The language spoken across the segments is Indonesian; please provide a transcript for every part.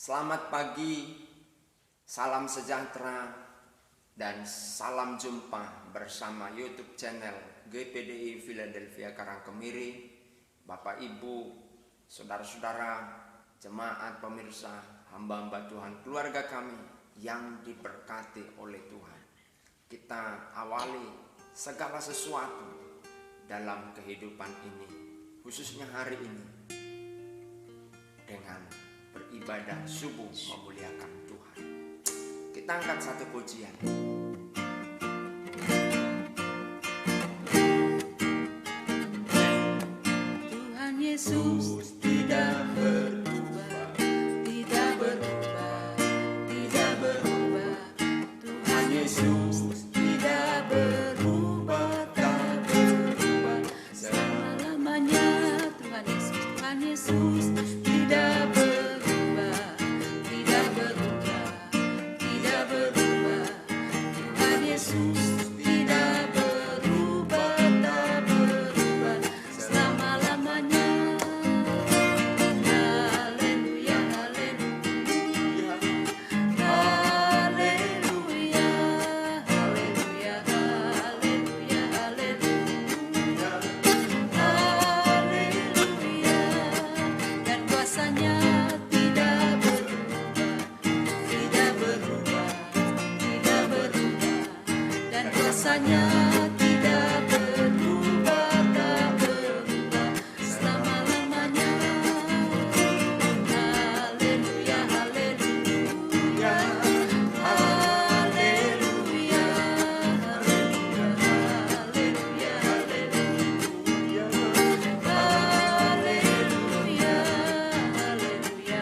Selamat pagi, salam sejahtera, dan salam jumpa bersama YouTube channel GPDI Philadelphia Karangkemiri. Bapak Ibu, saudara-saudara, jemaat pemirsa, hamba-hamba Tuhan, keluarga kami yang diberkati oleh Tuhan. Kita awali segala sesuatu dalam kehidupan ini, khususnya hari ini, dengan beribadah subuh memuliakan Tuhan. Kita angkat satu pujian. Tuhan Yesus tidak berubah, tidak berubah, tidak berubah. Tuhan Yesus tidak berubah, tak berubah selama-lamanya. Tuhan Yesus tidak berubah, tidak berubah, tidak berubah. Tuhan Yesus tidak berubah, tak berubah selama-lamanya. Haleluya, haleluya, haleluya, haleluya, haleluya, haleluya, haleluya. Dan kuasanya tidak berubah, tidak berubah, tidak berubah. Dan kuasanya tidak berubah, tak berubah selama-lamanya. Haleluya, haleluya, haleluya, haleluya, haleluya, haleluya,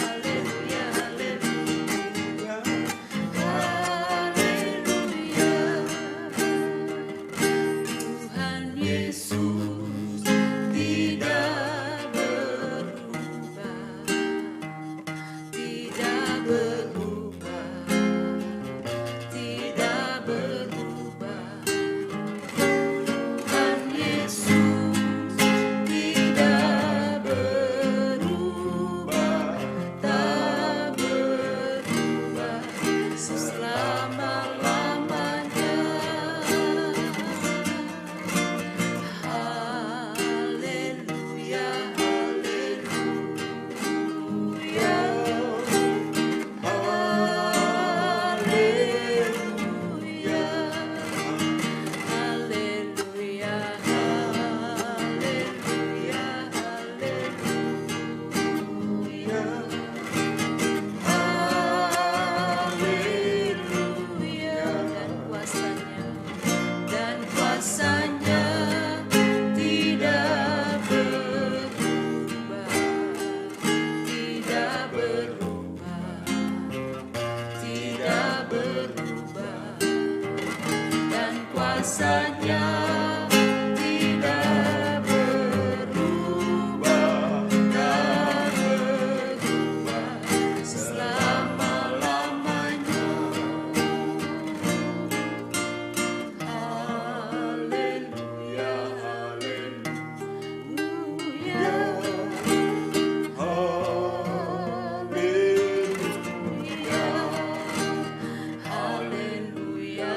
haleluya, haleluya, haleluya, Tuhan Yesus tidak berubah, tidak berubah, tidak berubah. Tuhan Yesus tidak berubah, tak berubah selama-lamanya. Haleluya, haleluya, haleluya, haleluya, haleluya, haleluya, haleluya. Dan kuasanya tidak berubah, tidak berubah, tidak berubah. Dan kuasanya tidak berubah, tak berubah selama-lamanya. Haleluya, haleluya, haleluya, haleluya,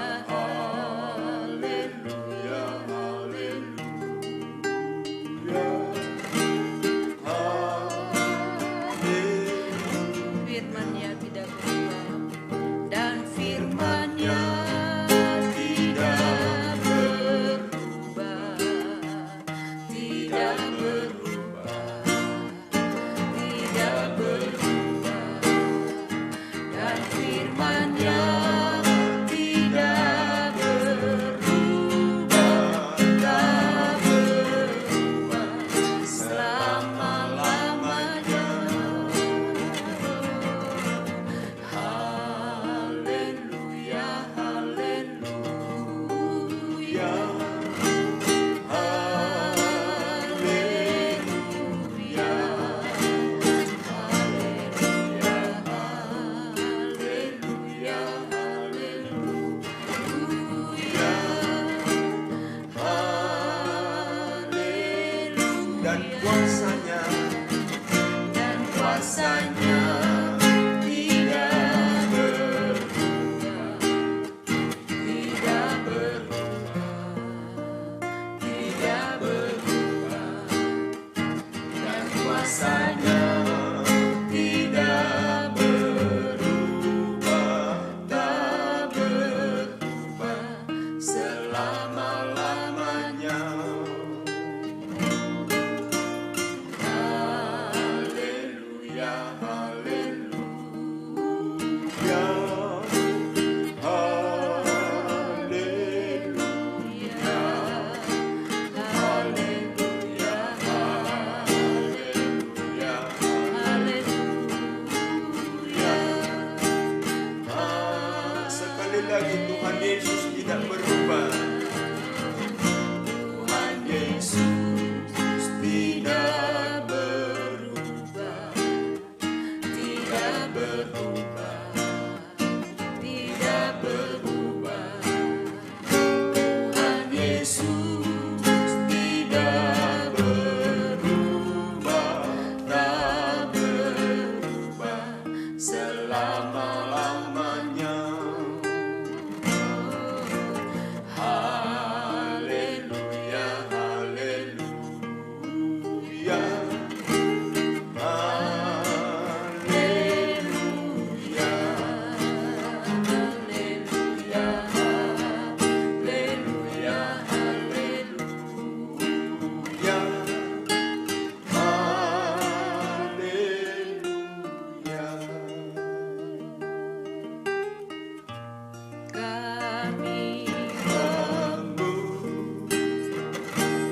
firman-Nya tidak berubah, dan firman-Nya tidak berubah, tidak berubah, tidak berubah. Dan firman-Nya tidak berubah, tak berubah selama-lamanya. Haleluya, haleluya, haleluya, haleluya, haleluya, haleluya. Dan kuasanya Dan kuasanya kuasanya tidak berubah, tak berubah selama-lamanya. Haleluya, haleluya, haleluya, haleluya, haleluya. Sekali lagi, Tuhan Yesus tidak berubah. Tuhan Yesus tidak berubah, tidak berubah, tidak berubah. Tuhan Yesus tidak berubah, tak berubah selama-lamanya. Haleluya, haleluya, haleluya, haleluya, haleluya, haleluya, haleluya. Kami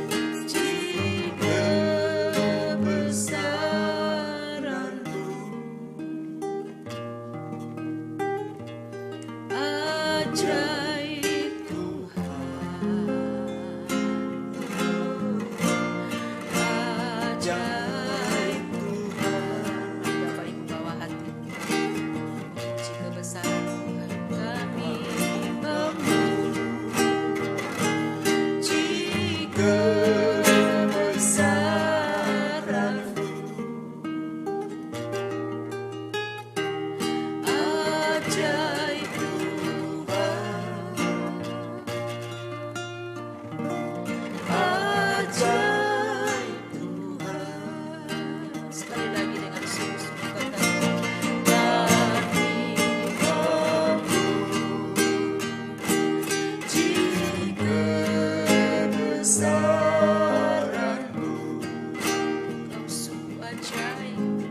Memuji kebesaran-Mu, ajaib ajaib Tuhan. Bapak Ibu bawa hati memuji kebesaran Tuhan. Kami Memuji kebesaran-Mu, ajaib ajaib Tuhan. sekali lagi dengan sungguh-sungguh kata Memuji kebesaran-Mu, Kau sungguh ajaib,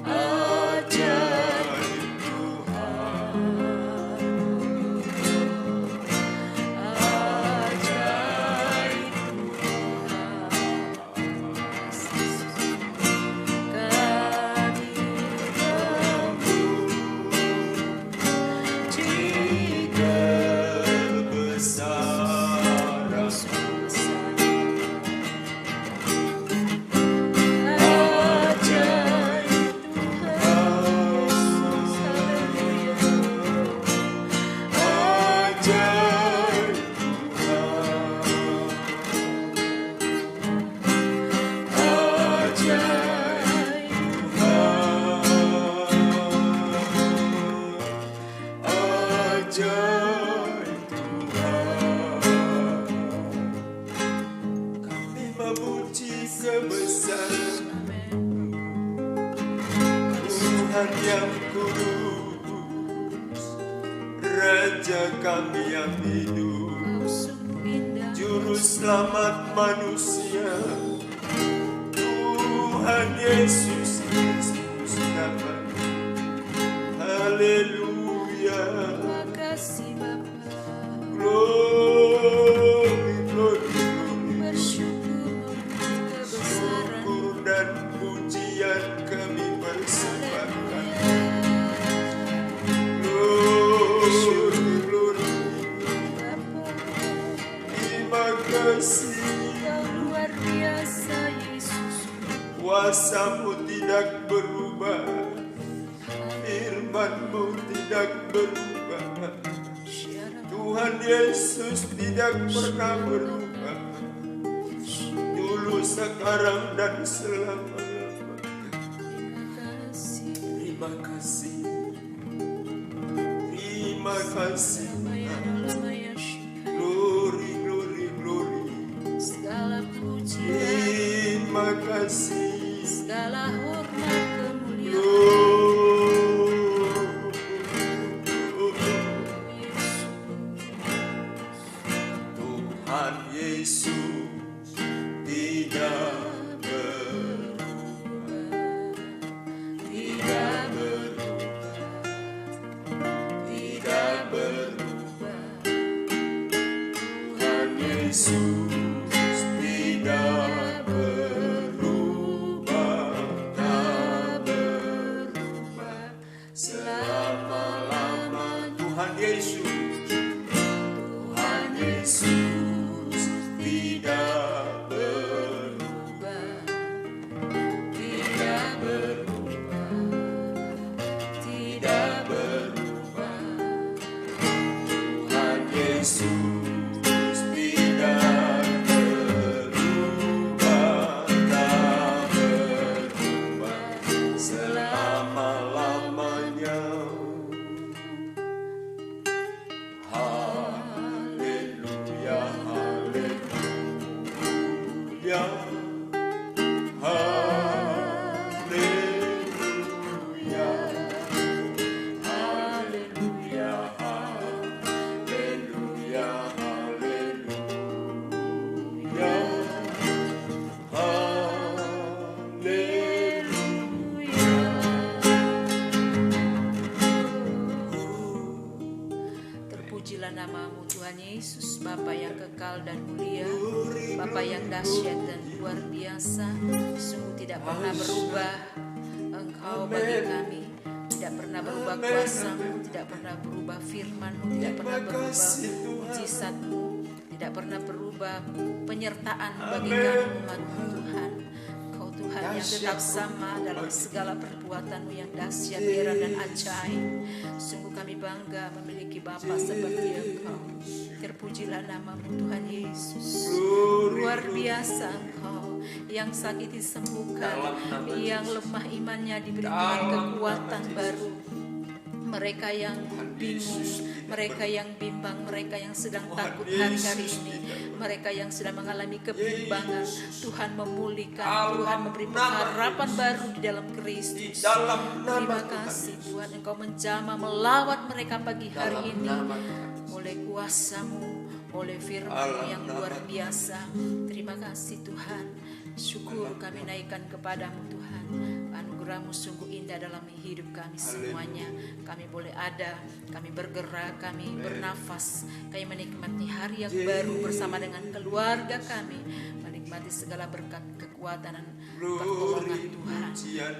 ajaib Tuhan, ajaib kami memuji kebesaran-Mu, ajaib ajaib ajaib Tuhan. Kami memuji kebesaran Tuhan yang kudus, Raja kami yang hidup, Juru selamat manusia, Tuhan Yesus Kristus namanya. Haleluya, Makasih Bapa, glory, glory, glory. bersyukur kebesaran Syukur dan pujian kami persembahkan. Glory, glory. Bapa. Terima kasih, Kau luar biasa Yesus, kuasa-Mu tidak berubah, firman-Mu tidak berubah. Tuhan Yesus tidak pernah berubah, dulu, sekarang, dan selama-lamanya. Terima kasih, terima kasih. Glory, glory, glory. Segala pujian, Terima kasih, segala hormat kemuliaan. Tuhan Yesus tidak Yesus tidak berubah, tak berubah selama-lamanya. Tuhan Yesus tidak berubah, tidak berubah, tidak berubah. Tuhan Yesus Namamu Tuhan Yesus, Bapa yang kekal dan mulia, Bapa yang dahsyat dan luar biasa. Sungguh tidak pernah berubah Engkau bagi kami, tidak pernah berubah kuasa-Mu, tidak pernah berubah firman-Mu, tidak pernah berubah mujizat-Mu, tidak pernah berubah penyertaan bagi kami umat-Mu Tuhan. Engkau Tuhan yang tetap sama dalam segala perbuatan-Mu yang dahsyat, heran dan ajaib. Sungguh kami bangga memiliki Bapa seperti Engkau. Terpujilah namamu Tuhan Yesus. Luar biasa Engkau, yang sakit disembuhkan, yang lemah imannya diberikan kekuatan baru. Mereka yang bingung, mereka yang bimbang, mereka yang sedang takut hari-hari ini, mereka yang sedang mengalami kebimbangan, Tuhan memulihkan, Tuhan memberi pengharapan baru di dalam Kristus. Terima kasih Tuhan, Engkau menjamah melawat mereka pagi hari ini oleh kuasa-Mu, oleh firman-Mu yang luar biasa. Terima kasih Tuhan, syukur kami naikkan kepadamu Tuhan. Anugerah-Mu sungguh indah dalam hidup kami semuanya. Kami boleh ada, kami bergerak, kami bernafas, kami menikmati hari yang baru bersama dengan keluarga kami, menikmati segala berkat, kekuatan dan pertolongan Tuhan.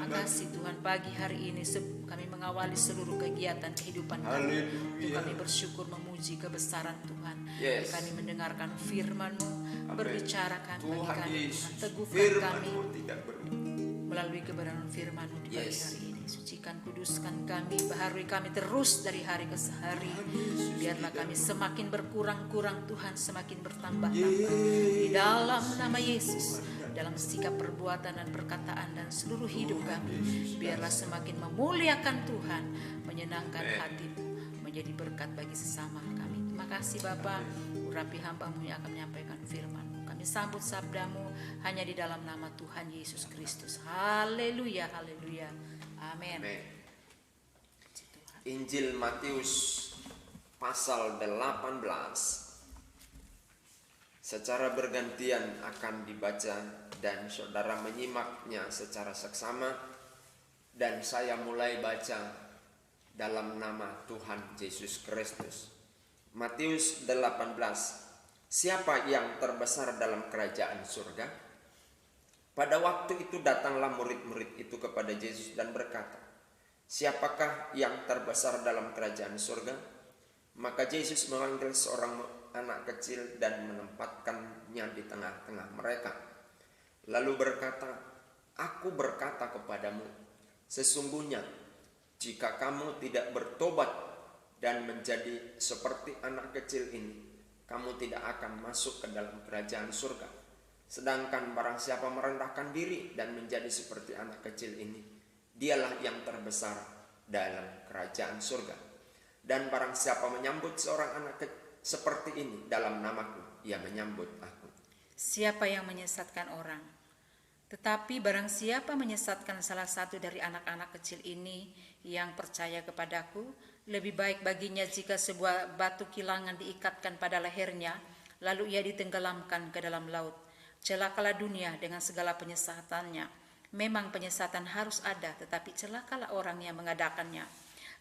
Makasih Tuhan, pagi hari ini kami mengawali seluruh kegiatan kehidupan kami. Untuk kami bersyukur memuji kebesaran Tuhan. Kami mendengarkan firman-Mu, berbicara bagi kami, Tuhan, teguhkan kami melalui kebenaran firman-Mu di pagi hari ini. Sucikan, kuduskan kami, baharui kami terus dari hari ke hari. Biarlah kami semakin berkurang-kurang Tuhan, semakin bertambah-tambah di dalam nama Yesus, dalam sikap, perbuatan dan perkataan dan seluruh hidup kami. Biarlah semakin memuliakan Tuhan, menyenangkan hati-Mu, menjadi berkat bagi sesama kami. Terima kasih Bapa, urapi hamba-Mu yang akan menyampaikan firman-Mu. Kami sambut sabda-Mu hanya di dalam nama Tuhan Yesus Kristus. Haleluya, haleluya. Amin. Injil Matius pasal 18 secara bergantian akan dibaca dan saudara menyimaknya secara seksama, dan saya mulai baca dalam nama Tuhan Yesus Kristus. Matius 18. Siapa yang terbesar dalam kerajaan surga? Pada waktu itu datanglah murid-murid itu kepada Yesus dan berkata, siapakah yang terbesar dalam kerajaan surga? Maka Yesus memanggil seorang anak kecil dan menempatkannya di tengah-tengah mereka. Lalu berkata, aku berkata kepadamu, sesungguhnya jika kamu tidak bertobat dan menjadi seperti anak kecil ini, kamu tidak akan masuk ke dalam kerajaan surga. Sedangkan barang siapa merendahkan diri dan menjadi seperti anak kecil ini, dialah yang terbesar dalam kerajaan surga. Dan barang siapa menyambut seorang anak seperti ini dalam namaku, ia menyambut aku. Siapa yang menyesatkan orang, Tetapi barang siapa menyesatkan salah satu dari anak-anak kecil ini yang percaya kepadaku, lebih baik baginya jika sebuah batu kilangan diikatkan pada lehernya, lalu ia ditenggelamkan ke dalam laut. Celakalah dunia dengan segala penyesatannya. Memang penyesatan harus ada, tetapi celakalah orang yang mengadakannya.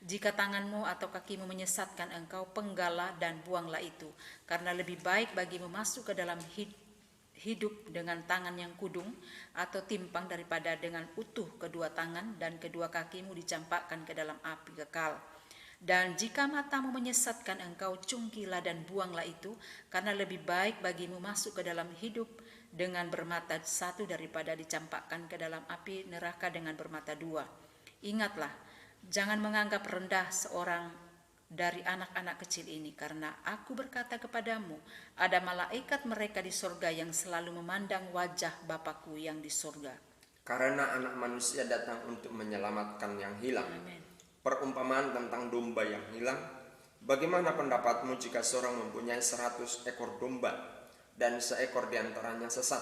Jika tanganmu atau kakimu menyesatkan engkau, penggalah dan buanglah itu, karena lebih baik bagimu masuk ke dalam hidup dengan tangan yang kudung atau timpang daripada dengan utuh kedua tangan dan kedua kakimu dicampakkan ke dalam api kekal. Dan jika matamu menyesatkan engkau, cungkilah dan buanglah itu, karena lebih baik bagimu masuk ke dalam hidup dengan bermata satu daripada dicampakkan ke dalam api neraka dengan bermata dua. Ingatlah, jangan menganggap rendah seorang dari anak-anak kecil ini, karena aku berkata kepadamu, ada malaikat mereka di sorga yang selalu memandang wajah Bapakku yang di sorga. Karena anak manusia datang untuk menyelamatkan yang hilang. Amen. Perumpamaan tentang domba yang hilang. Bagaimana pendapatmu jika seorang mempunyai 100 ekor domba dan seekor diantaranya sesat?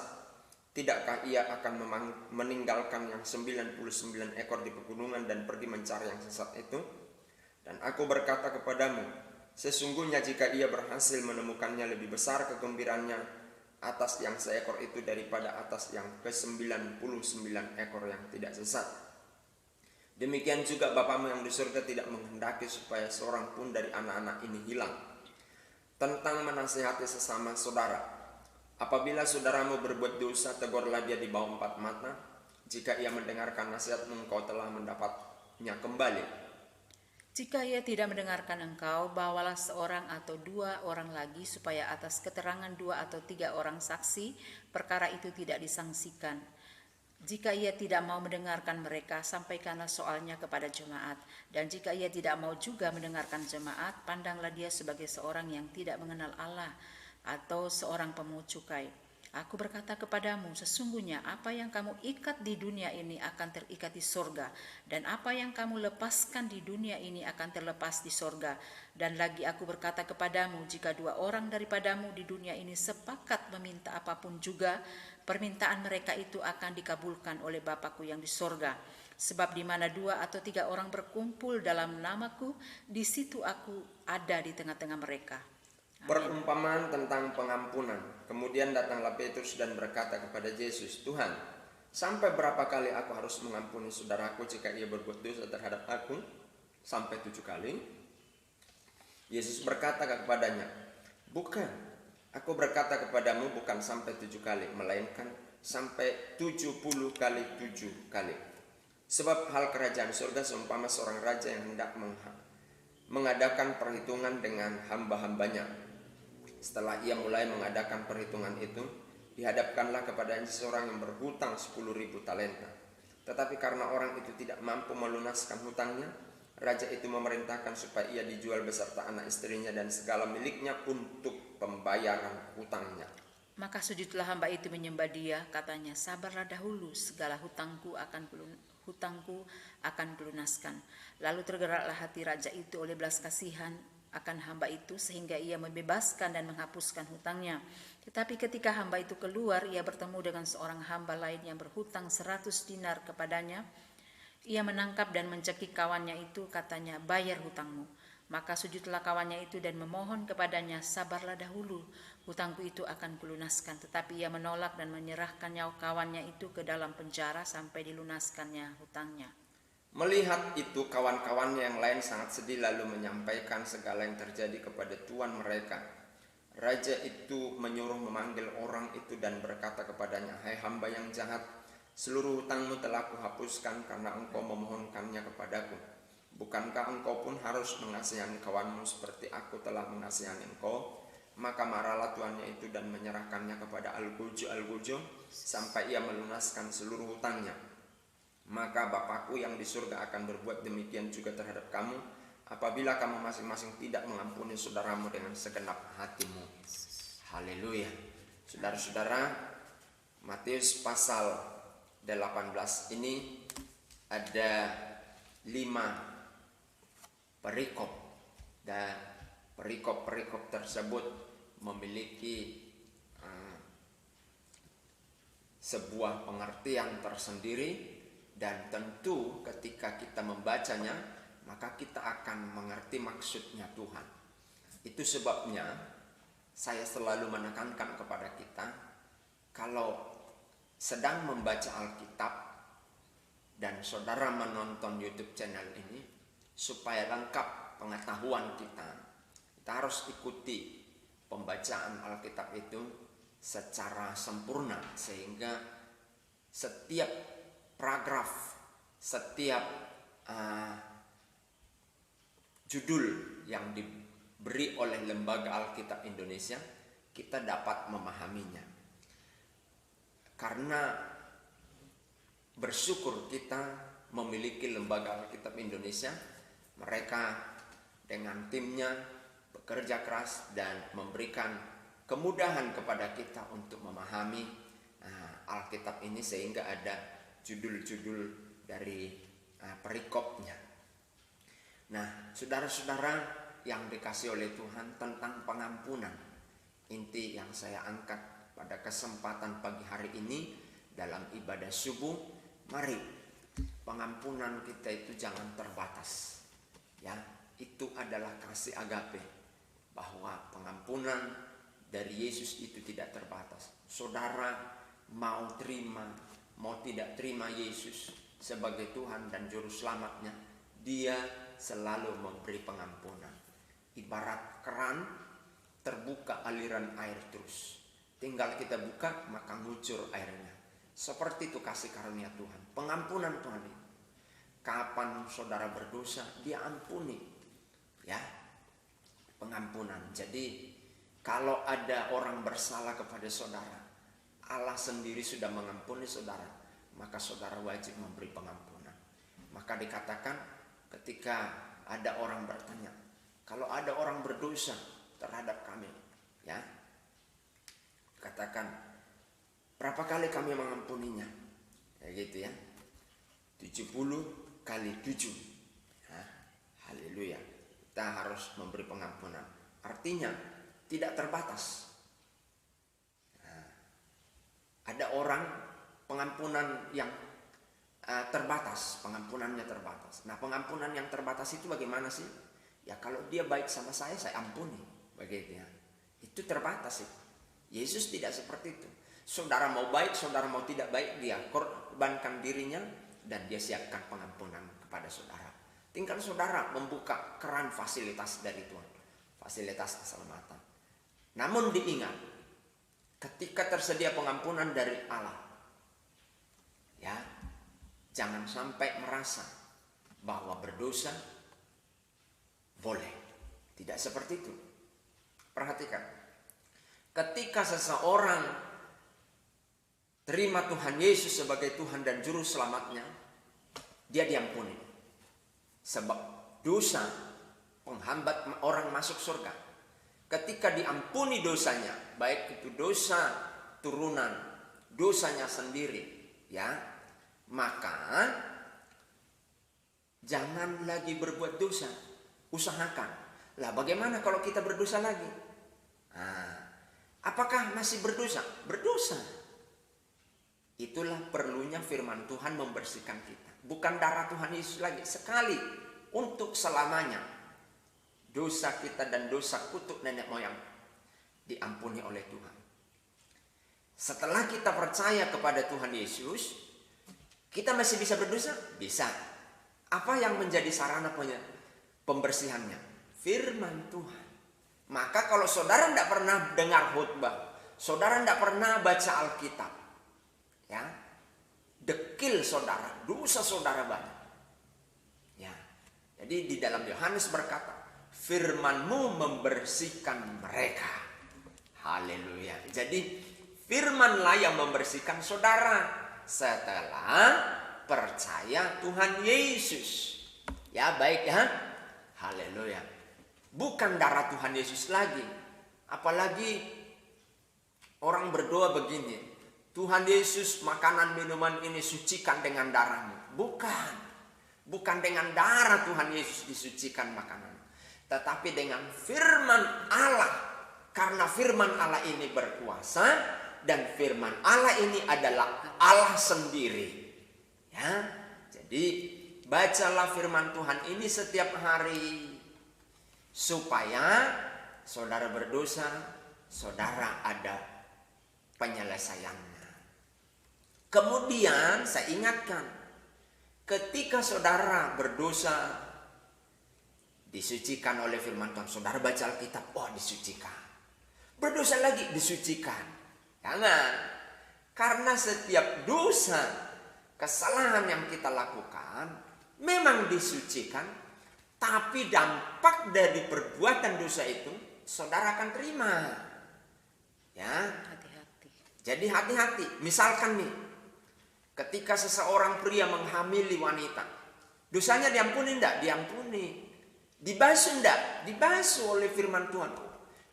Tidakkah ia akan meninggalkan yang 99 ekor di pegunungan dan pergi mencari yang sesat itu? Dan aku berkata kepadamu, sesungguhnya jika ia berhasil menemukannya, lebih besar kegembiraannya atas yang seekor itu daripada atas yang ke-99 ekor yang tidak sesat. Demikian juga Bapamu yang di surga tidak menghendaki supaya seorang pun dari anak-anak ini hilang. Tentang menasihati sesama saudara. Apabila saudaramu berbuat dosa, tegurlah dia di bawah 4 mata. Jika ia mendengarkan nasihatmu, engkau telah mendapatnya kembali. Jika ia tidak mendengarkan engkau, bawalah seorang atau 2 orang lagi, supaya atas keterangan 2 atau 3 orang saksi, perkara itu tidak disangsikan. Jika ia tidak mau mendengarkan mereka, sampaikanlah soalnya kepada jemaat. Dan jika ia tidak mau juga mendengarkan jemaat, pandanglah dia sebagai seorang yang tidak mengenal Allah atau seorang pemungut cukai. Aku berkata kepadamu, sesungguhnya apa yang kamu ikat di dunia ini akan terikat di sorga, dan apa yang kamu lepaskan di dunia ini akan terlepas di sorga. Dan lagi aku berkata kepadamu, jika 2 orang daripadamu di dunia ini sepakat meminta apapun juga, permintaan mereka itu akan dikabulkan oleh Bapakku yang di sorga. Sebab di mana 2 atau 3 orang berkumpul dalam namaku, di situ aku ada di tengah-tengah mereka. Perumpamaan tentang pengampunan. Kemudian datanglah Petrus dan berkata kepada Yesus, Tuhan, sampai berapa kali aku harus mengampuni saudaraku jika ia berbuat dosa terhadap aku? Sampai 7 kali? Yesus berkata kepadanya, bukan, aku berkata kepadamu bukan sampai 7 kali, melainkan sampai 70 kali 7 kali. Sebab hal kerajaan surga seumpama seorang raja yang hendak mengadakan perhitungan dengan hamba-hambanya. Setelah ia mulai mengadakan perhitungan itu, dihadapkanlah kepadanya seorang yang berhutang 10.000 talenta. Tetapi karena orang itu tidak mampu melunaskan hutangnya, raja itu memerintahkan supaya ia dijual beserta anak istrinya dan segala miliknya untuk pembayaran hutangnya. Maka sujudlah hamba itu menyembah dia, katanya, sabarlah dahulu, segala hutangku akan kulunaskan. Lalu tergeraklah hati raja itu oleh belas kasihan akan hamba itu, sehingga ia membebaskan dan menghapuskan hutangnya. Tetapi ketika hamba itu keluar, ia bertemu dengan seorang hamba lain yang berhutang 100 dinar kepadanya. Ia menangkap dan mencekik kawannya itu, katanya, bayar hutangmu. Maka sujudlah kawannya itu dan memohon kepadanya, sabarlah dahulu, hutangku itu akan kulunaskan. Tetapi ia menolak dan menyerahkan kawannya itu ke dalam penjara sampai dilunaskannya hutangnya. Melihat itu, kawan-kawannya yang lain sangat sedih, lalu menyampaikan segala yang terjadi kepada tuan mereka. Raja itu menyuruh memanggil orang itu dan berkata kepadanya, hai hamba yang jahat, seluruh hutangmu telah kuhapuskan karena engkau memohonkannya kepadaku. Bukankah engkau pun harus mengasihani kawanmu seperti aku telah mengasihani engkau? Maka marahlah tuannya itu dan menyerahkannya kepada Al-Gojo sampai ia melunaskan seluruh hutangnya. Maka Bapakku yang di surga akan berbuat demikian juga terhadap kamu, apabila kamu masing-masing tidak mengampuni saudaramu dengan segenap hatimu. Haleluya. Saudara-saudara, Matius pasal 18 ini ada 5 perikop, dan perikop-perikop tersebut memiliki sebuah pengertian tersendiri, dan tentu ketika kita membacanya maka kita akan mengerti maksudnya Tuhan. Itu sebabnya saya selalu menekankan kepada kita, kalau sedang membaca Alkitab dan saudara menonton YouTube channel ini, supaya lengkap pengetahuan kita harus ikuti pembacaan Alkitab itu secara sempurna, sehingga setiap paragraf, setiap judul yang diberi oleh Lembaga Alkitab Indonesia, kita dapat memahaminya. Karena bersyukur kita memiliki Lembaga Alkitab Indonesia, mereka dengan timnya bekerja keras dan memberikan kemudahan kepada kita untuk memahami Alkitab ini, sehingga ada judul-judul dari perikopnya. Nah, saudara-saudara yang dikasih oleh Tuhan, tentang pengampunan, inti yang saya angkat pada kesempatan pagi hari ini dalam ibadah subuh. Mari, pengampunan kita itu jangan terbatas. Ya, itu adalah kasih agape, bahwa pengampunan dari Yesus itu tidak terbatas. Saudara mau terima, mau tidak terima Yesus sebagai Tuhan dan Juru Selamatnya, Dia selalu memberi pengampunan. Ibarat keran, terbuka aliran air terus. Tinggal kita buka, maka ngucur airnya. Seperti itu kasih karunia Tuhan, pengampunan Tuhan ini. Kapan saudara berdosa, Dia ampuni. Ya, pengampunan. Jadi kalau ada orang bersalah kepada saudara, Allah sendiri sudah mengampuni saudara, maka saudara wajib memberi pengampunan. Maka dikatakan ketika ada orang bertanya, kalau ada orang berdosa terhadap kami, ya, katakan, berapa kali kami mengampuninya? Kayak gitu ya. 70 kali 7. Haleluya. Kita harus memberi pengampunan. Artinya tidak terbatas. Ada orang pengampunan yang terbatas, pengampunannya terbatas. Nah, pengampunan yang terbatas itu bagaimana sih? Ya, kalau dia baik sama saya ampuni. Begitu ya. Itu terbatas sih. Yesus tidak seperti itu. Saudara mau baik, saudara mau tidak baik, Dia korbankan dirinya dan Dia siapkan pengampunan kepada saudara. Tinggal saudara membuka keran fasilitas dari Tuhan, fasilitas keselamatan. Namun diingat, ketika tersedia pengampunan dari Allah, ya, jangan sampai merasa bahwa berdosa boleh. Tidak seperti itu. Perhatikan, ketika seseorang terima Tuhan Yesus sebagai Tuhan dan Juru Selamatnya, dia diampuni. Sebab dosa penghambat orang masuk surga. Ketika diampuni dosanya, baik itu dosa turunan, dosanya sendiri, ya, maka jangan lagi berbuat dosa. Usahakan. Lah, bagaimana kalau kita berdosa lagi? Apakah masih berdosa? Berdosa. Itulah perlunya firman Tuhan membersihkan kita. Bukan darah Tuhan Yesus lagi, sekali untuk selamanya. Dosa kita dan dosa kutuk nenek moyang diampuni oleh Tuhan. Setelah kita percaya kepada Tuhan Yesus, kita masih bisa berdosa? Bisa. Apa yang menjadi sarana pembersihannya? Firman Tuhan. Maka kalau saudara tidak pernah dengar khutbah, saudara tidak pernah baca Alkitab, ya, dekil saudara, dosa saudara banyak. Ya. Jadi di dalam Yohanes berkata, firman-Mu membersihkan mereka. Haleluya. Jadi firman-lah yang membersihkan saudara setelah percaya Tuhan Yesus. Ya, baik ya. Haleluya. Bukan darah Tuhan Yesus lagi. Apalagi orang berdoa begini, Tuhan Yesus, makanan minuman ini sucikan dengan darah-Mu. Bukan. Bukan dengan darah Tuhan Yesus disucikan makanan, tetapi dengan firman Allah. Karena firman Allah ini berkuasa, dan firman Allah ini adalah Allah sendiri. Ya, jadi bacalah firman Tuhan ini setiap hari supaya saudara berdosa, saudara ada penyelesaiannya. Kemudian saya ingatkan, ketika saudara berdosa, disucikan oleh firman Tuhan. Saudara baca Alkitab, oh disucikan. Berdosa lagi, disucikan. Jangan. Karena setiap dosa, kesalahan yang kita lakukan, memang disucikan. Tapi dampak dari perbuatan dosa itu, saudara akan terima. Ya. Hati-hati. Jadi hati-hati. Misalkan nih, ketika seseorang pria menghamili wanita, dosanya diampuni enggak? Diampuni. Dibasuh enggak? Dibasuh oleh firman Tuhan.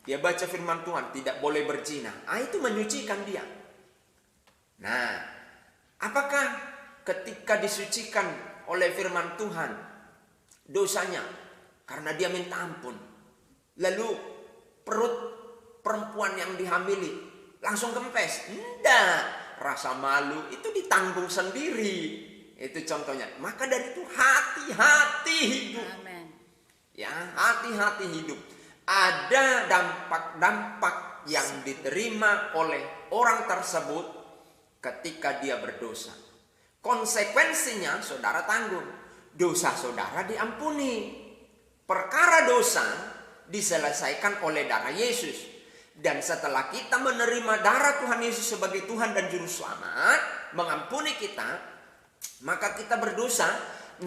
Dia baca firman Tuhan, tidak boleh berzina. Itu menyucikan dia. Nah, apakah ketika disucikan oleh firman Tuhan dosanya karena dia minta ampun, lalu perut perempuan yang dihamili langsung kempes? Enggak. Rasa malu itu ditanggung sendiri. Itu contohnya. Maka dari itu hati-hati hidup. Amen. Ya, hati-hati hidup. Ada dampak-dampak yang diterima oleh orang tersebut ketika dia berdosa. Konsekuensinya saudara tanggung. Dosa saudara diampuni. Perkara dosa diselesaikan oleh darah Yesus. Dan setelah kita menerima darah Tuhan Yesus sebagai Tuhan dan Juru Selamat, mengampuni kita, maka kita berdosa.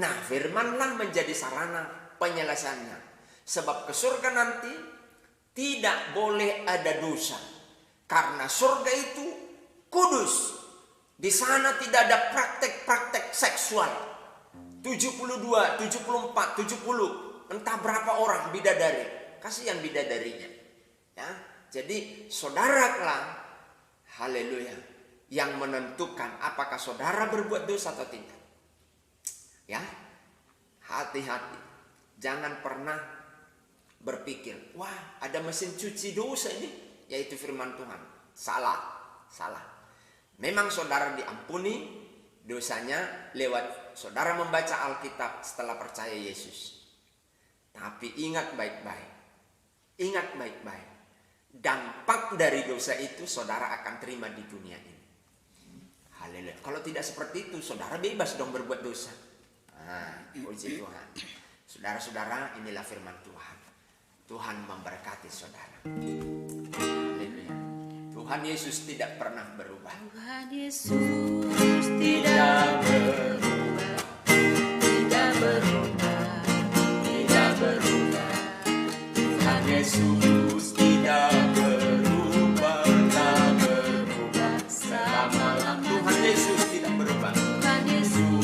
Nah, firmanlah menjadi sarana penyelesaiannya. Sebab ke surga nanti tidak boleh ada dosa. Karena surga itu kudus. Di sana tidak ada praktek-praktek seksual. 72, 74, 70, entah berapa orang bidadari. Kasihan bidadarinya. Ya, jadi saudaralah, haleluya, yang menentukan apakah saudara berbuat dosa atau tidak. Ya, hati-hati. Jangan pernah berpikir, wah ada mesin cuci dosa ini, yaitu firman Tuhan. Salah. Memang saudara diampuni dosanya lewat saudara membaca Alkitab setelah percaya Yesus. Tapi ingat baik-baik. Dampak dari dosa itu saudara akan terima di dunia ini. Haleluya. Kalau tidak seperti itu, saudara bebas dong berbuat dosa. Puji Tuhan. Saudara-saudara, inilah firman Tuhan. Tuhan memberkati saudara. Haleluya. Tuhan Yesus tidak pernah berubah. Tuhan Yesus tidak berubah. Tidak berubah. Tidak berubah. Tuhan Yesus tidak berubah. Tak berubah selama-lamanya. Tuhan Yesus tidak berubah. Tuhan Yesus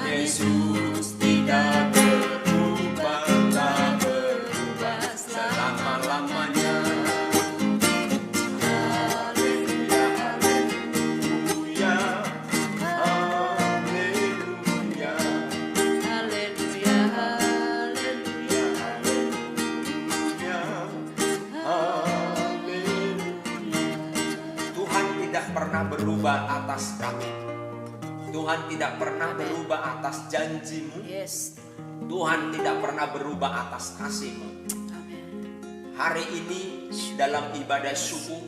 Yesus tidak berubah, tak berubah selama-lamanya. Haleluya, haleluya, haleluya, haleluya, haleluya, haleluya. Tuhan tidak pernah berubah atas kami. Tuhan tidak pernah berubah atas janjimu. Yes. Tuhan tidak pernah berubah atas kasih-Mu. Hari ini dalam ibadah subuh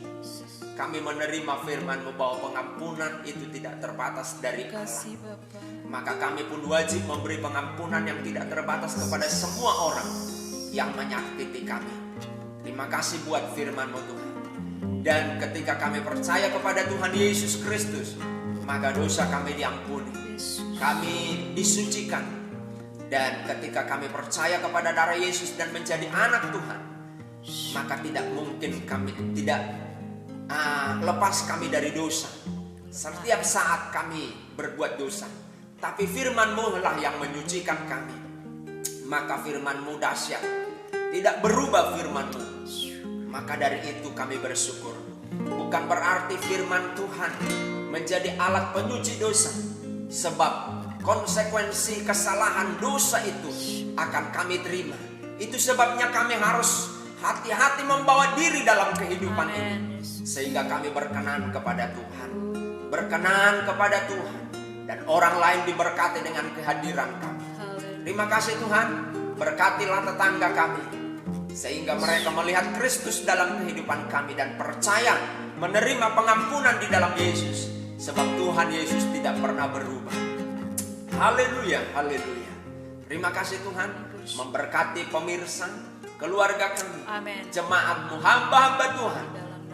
kami menerima firman-Mu bahwa pengampunan itu tidak terbatas dari Allah. Maka kami pun wajib memberi pengampunan yang tidak terbatas kepada semua orang yang menyakiti kami. Terima kasih buat firman-Mu Tuhan. Dan ketika kami percaya kepada Tuhan Yesus Kristus, maka dosa kami diampuni, kami disucikan. Dan ketika kami percaya kepada darah Yesus dan menjadi anak Tuhan, maka tidak mungkin kami tidak lepas kami dari dosa. Setiap saat kami berbuat dosa, tapi firman-Mu lah yang menyucikan kami. Maka firman-Mu dahsyat, tidak berubah firman-Mu. Maka dari itu kami bersyukur. Bukan berarti firman Tuhan menjadi alat penyuci dosa, sebab konsekuensi kesalahan dosa itu akan kami terima. Itu sebabnya kami harus hati-hati membawa diri dalam kehidupan ini, sehingga kami berkenan kepada Tuhan, berkenan kepada Tuhan, dan orang lain diberkati dengan kehadiran kami. Terima kasih Tuhan, berkatilah tetangga kami, sehingga mereka melihat Kristus dalam kehidupan kami dan percaya menerima pengampunan di dalam Yesus, sebab Tuhan Yesus tidak pernah berubah. Haleluya, haleluya. Terima kasih Tuhan, memberkati pemirsa, keluarga kami, jemaat-Mu, hamba-hamba Tuhan.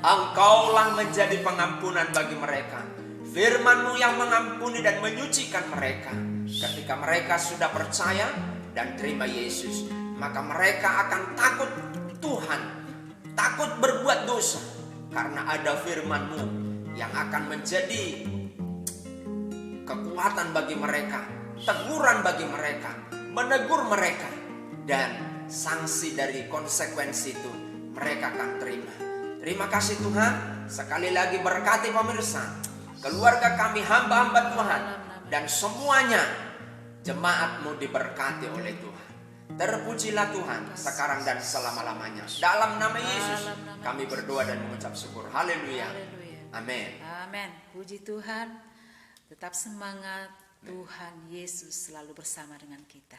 Engkaulah menjadi pengampunan bagi mereka. Firman-Mu yang mengampuni dan menyucikan mereka. Ketika mereka sudah percaya dan terima Yesus, maka mereka akan takut Tuhan, takut berbuat dosa, karena ada firman-Mu yang akan menjadi kekuatan bagi mereka, teguran bagi mereka, menegur mereka, dan sanksi dari konsekuensi itu mereka akan terima. Terima kasih Tuhan. Sekali lagi berkati pemirsa, keluarga kami, hamba-hamba Tuhan, dan semuanya jemaat-Mu diberkati oleh Tuhan. Terpujilah Tuhan sekarang dan selama-lamanya. Dalam nama Yesus kami berdoa dan mengucap syukur. Haleluya. Amin. Amin. Puji Tuhan. Tetap semangat. Tuhan Yesus selalu bersama dengan kita.